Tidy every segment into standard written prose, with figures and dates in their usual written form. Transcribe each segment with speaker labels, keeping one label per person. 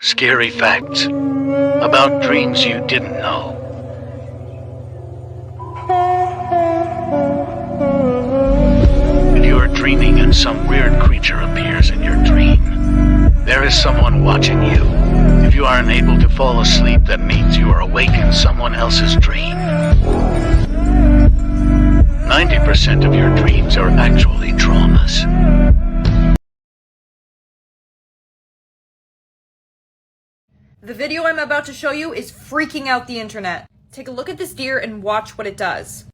Speaker 1: Scary facts about dreams you didn't know. If you are dreaming and some weird creature appears in your dream, there is someone watching you. If you are unable to fall asleep, that means you are awake in someone else's dream. 90% of your dreams are actually traumas.
Speaker 2: The video I'm about to show you is freaking out the internet. Take a look at this deer and watch what it does.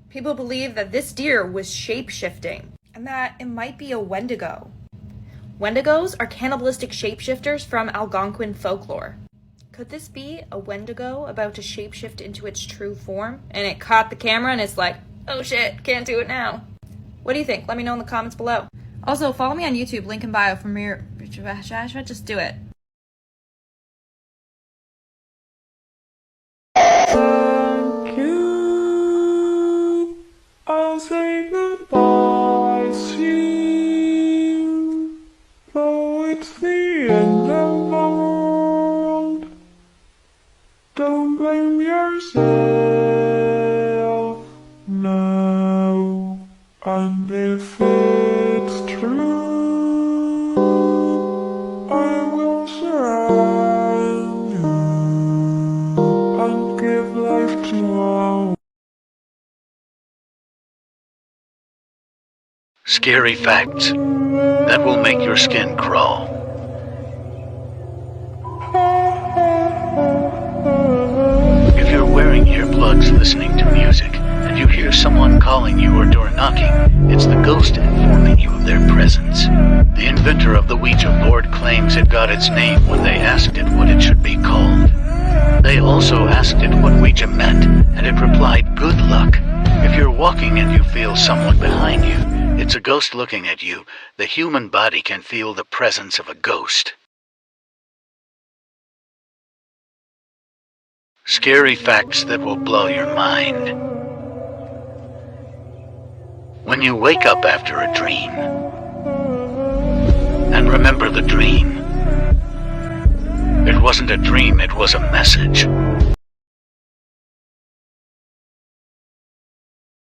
Speaker 2: People believe that this deer was shape-shifting and that it might be a Wendigo. Wendigos are cannibalistic shapeshifters from Algonquin folklore. Could this be a Wendigo about to shapeshift into its true form? And it caught the camera and it's like, oh shit, can't do it now. What do you think? Let me know in the comments below. Also, follow me on YouTube, link in bio for more. Should I just do it?
Speaker 3: Thank you. I'll say goodbye soon. Though it's the end of the world, don't blame yourself now. And if it's true, I will surround you and give life to all.
Speaker 1: Scary facts that will make your skin crawl. If you're wearing earplugs listening to music and you hear someone calling you or door knocking, it's the ghost informing you of their presence. The inventor of the Ouija board claims it got its name when they asked it what it should be called. They also asked it what Ouija meant, and it replied, "Good luck." If you're walking and you feel someone behind you, it's a ghost looking at you. The human body can feel the presence of a ghost. Scary facts that will blow your mind. When you wake up after a dream, and remember the dream, it wasn't a dream, it was a message.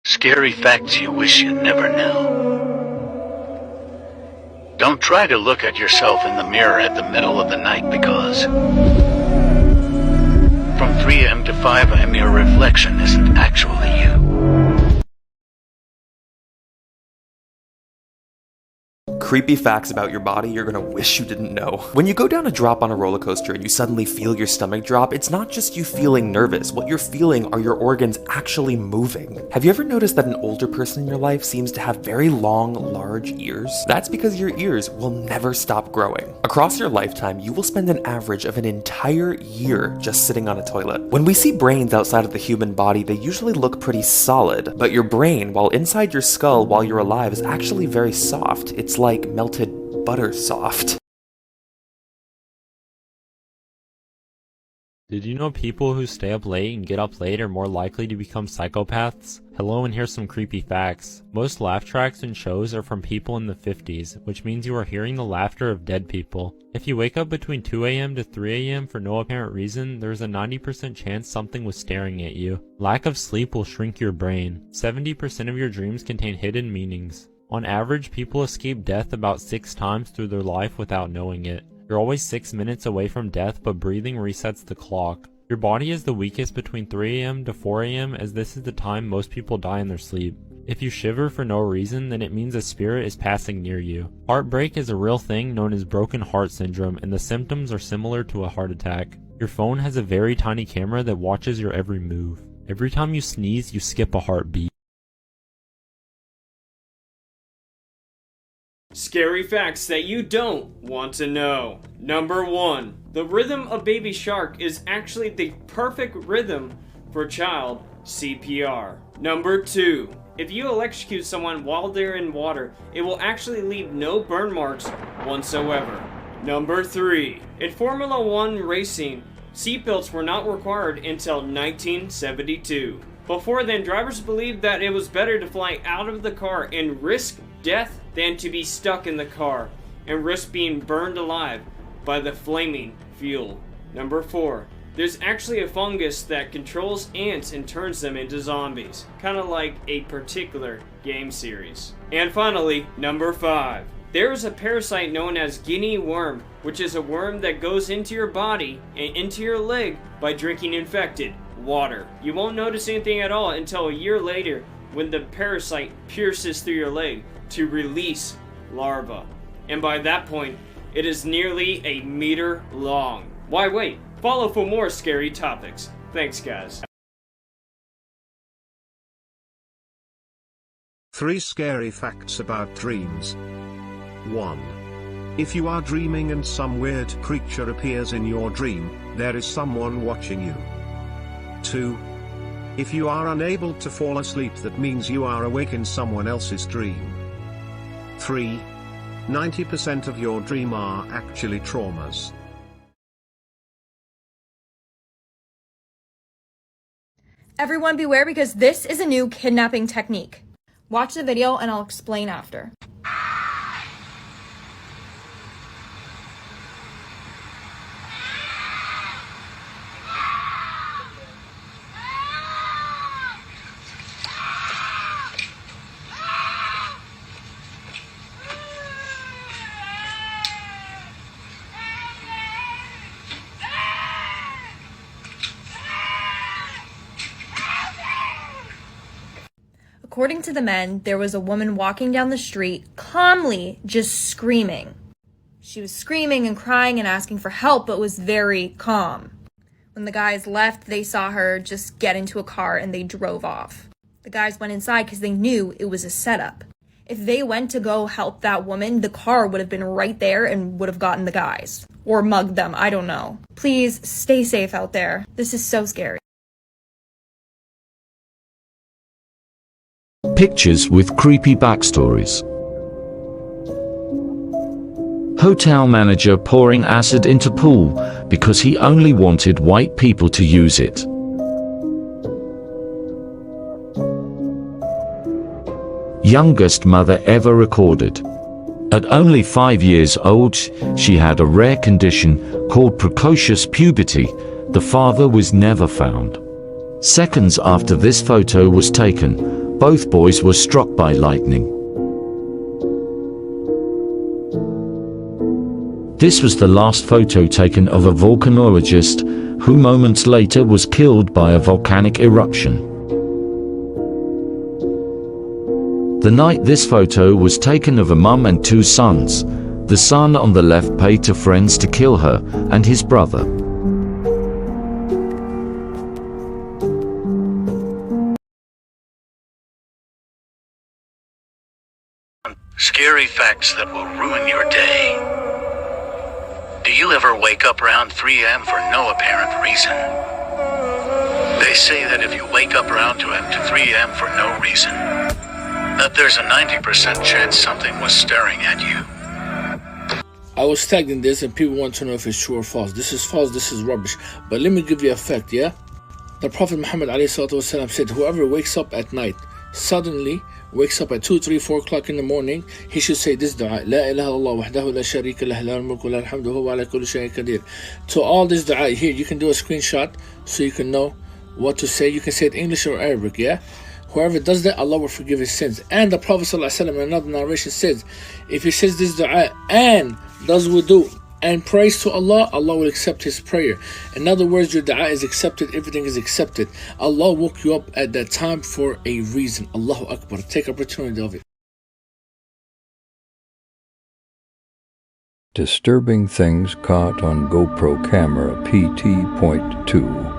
Speaker 1: Scary facts you wish you never knew. Don't try to look at yourself in the mirror at the middle of the night, because from 3 a.m. to 5 a.m. your reflection isn't actually you.
Speaker 4: Creepy facts about your body you're gonna wish you didn't know. When you go down a drop on a roller coaster and you suddenly feel your stomach drop, it's not just you feeling nervous. What you're feeling are your organs actually moving. Have you ever noticed that an older person in your life seems to have very long, large ears? That's because your ears will never stop growing. Across your lifetime, you will spend an average of an entire year just sitting on a toilet. When we see brains outside of the human body, they usually look pretty solid, but your brain, while inside your skull while you're alive, is actually very soft. It's like melted butter soft.
Speaker 5: Did you know people who stay up late and get up late are more likely to become psychopaths? Hello, and here's some creepy facts. Most laugh tracks and shows are from people in the 50s, which means you are hearing the laughter of dead people. If you wake up between 2 a.m. to 3 a.m. for no apparent reason, there's a 90% chance something was staring at you. Lack of sleep will shrink your brain. 70% of your dreams contain hidden meanings. On average, people escape death about 6 times through their life without knowing it. You're always 6 minutes away from death, but breathing resets the clock. Your body is the weakest between 3 a.m. to 4 a.m. as this is the time most people die in their sleep. If you shiver for no reason, then it means a spirit is passing near you. Heartbreak is a real thing known as broken heart syndrome, and the symptoms are similar to a heart attack. Your phone has a very tiny camera that watches your every move. Every time you sneeze, you skip a heartbeat.
Speaker 6: Scary facts that you don't want to know. Number 1. The rhythm of Baby Shark is actually the perfect rhythm for child CPR. Number 2. If you electrocute someone while they're in water, it will actually leave no burn marks whatsoever. Number 3. In Formula 1 racing, seatbelts were not required until 1972. Before then, drivers believed that it was better to fly out of the car and risk death than to be stuck in the car and risk being burned alive by the flaming fuel. Number 4. There's actually a fungus that controls ants and turns them into zombies, kind of like a particular game series. And finally, number 5. There is a parasite known as guinea worm, which is a worm that goes into your body and into your leg by drinking infected water. You won't notice anything at all until a year later when the parasite pierces through your leg to release larvae. And by that point, it is nearly a meter long. Why wait? Follow for more scary topics. Thanks, guys.
Speaker 7: 3 scary facts about dreams. 1. If you are dreaming and some weird creature appears in your dream, there is someone watching you. 2. If you are unable to fall asleep, that means you are awake in someone else's dream. 3. 90% of your dream are actually traumas.
Speaker 2: Everyone beware, because this is a new kidnapping technique. Watch the video and I'll explain after. According to the men, there was a woman walking down the street, calmly just screaming. She was screaming and crying and asking for help, but was very calm. When the guys left, they saw her just get into a car and they drove off. The guys went inside because they knew it was a setup. If they went to go help that woman, the car would have been right there and would have gotten the guys. Or mugged them, I don't know. Please stay safe out there. This is so scary.
Speaker 8: Pictures with creepy backstories. Hotel manager pouring acid into pool because he only wanted white people to use it. Youngest mother ever recorded. At only 5 years old, she had a rare condition called precocious puberty. The father was never found. Seconds after this photo was taken, both boys were struck by lightning. This was the last photo taken of a volcanologist who moments later was killed by a volcanic eruption. The night this photo was taken of a mum and 2 sons, the son on the left paid to friends to kill her and his brother.
Speaker 1: Scary facts that will ruin your day. Do you ever wake up around 3 a.m. for no apparent reason? They say that if you wake up around 2 a.m. to 3 a.m. for no reason, that there's a 90% chance something was staring at you.
Speaker 9: I was tagged in this and people want to know if it's true or false. This is false, this is rubbish. But let me give you a fact, yeah? The Prophet Muhammad ﷺ said, whoever wakes up at night, suddenly wakes up at 2, 3, 4 o'clock in the morning, he should say this dua, La ilaha illallah wahdahu la sharika lah lahul mulku wa lahul hamdu huwa ala kulli shay'in qadir. To all this dua here, you can do a screenshot so you can know what to say. You can say it English or Arabic, yeah? Whoever does that, Allah will forgive his sins. And the Prophet ﷺ in another narration says, if he says this dua and does wudu and prays to Allah, Allah will accept his prayer. In other words, your dua is accepted, everything is accepted. Allah woke you up at that time for a reason. Allahu Akbar. Take opportunity of it.
Speaker 10: Disturbing things caught on GoPro camera PT.2.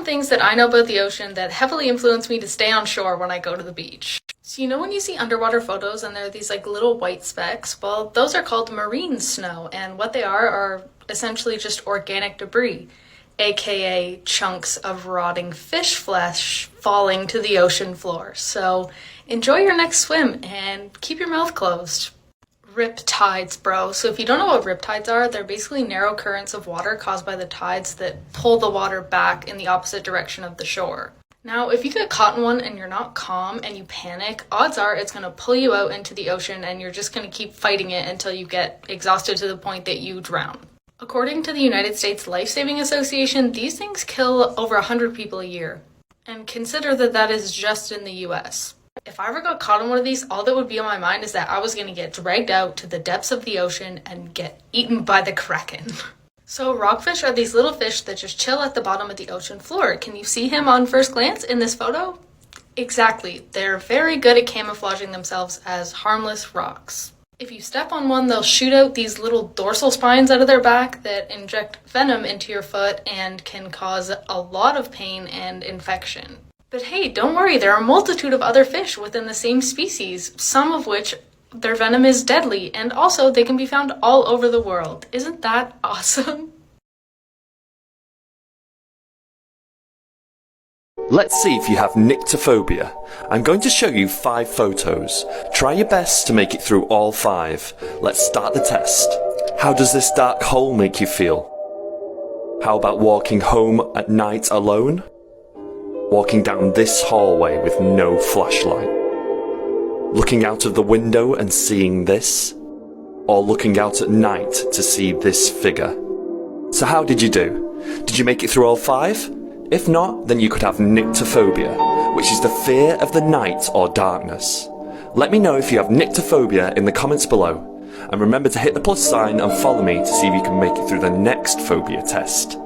Speaker 11: things that I know about the ocean that heavily influence me to stay on shore when I go to the beach. So you know when you see underwater photos and there are these like little white specks? Well, those are called marine snow, and what they are essentially just organic debris, aka chunks of rotting fish flesh falling to the ocean floor. So enjoy your next swim and keep your mouth closed. Riptides, bro. So if you don't know what riptides are, they're basically narrow currents of water caused by the tides that pull the water back in the opposite direction of the shore. Now, if you get caught in one and you're not calm and you panic, odds are it's going to pull you out into the ocean and you're just going to keep fighting it until you get exhausted to the point that you drown. According to the United States Life-Saving Association, these things kill over 100 people a year. And consider that that is just in the US. If I ever got caught in one of these, all that would be on my mind is that I was going to get dragged out to the depths of the ocean and get eaten by the kraken. So rockfish are these little fish that just chill at the bottom of the ocean floor. Can you see him on first glance in this photo? Exactly. They're very good at camouflaging themselves as harmless rocks. If you step on one, they'll shoot out these little dorsal spines out of their back that inject venom into your foot and can cause a lot of pain and infection. But hey, don't worry, there are a multitude of other fish within the same species, some of which their venom is deadly, and also they can be found all over the world. Isn't that awesome?
Speaker 4: Let's see if you have Nictophobia. I'm going to show you 5 photos. Try your best to make it through all 5. Let's start the test. How does this dark hole make you feel? How about walking home at night alone? Walking down this hallway with no flashlight? Looking out of the window and seeing this? Or looking out at night to see this figure? So how did you do? Did you make it through all 5? If not, then you could have Nictophobia, which is the fear of the night or darkness. Let me know if you have Nictophobia in the comments below. And remember to hit the plus sign and follow me to see if you can make it through the next phobia test.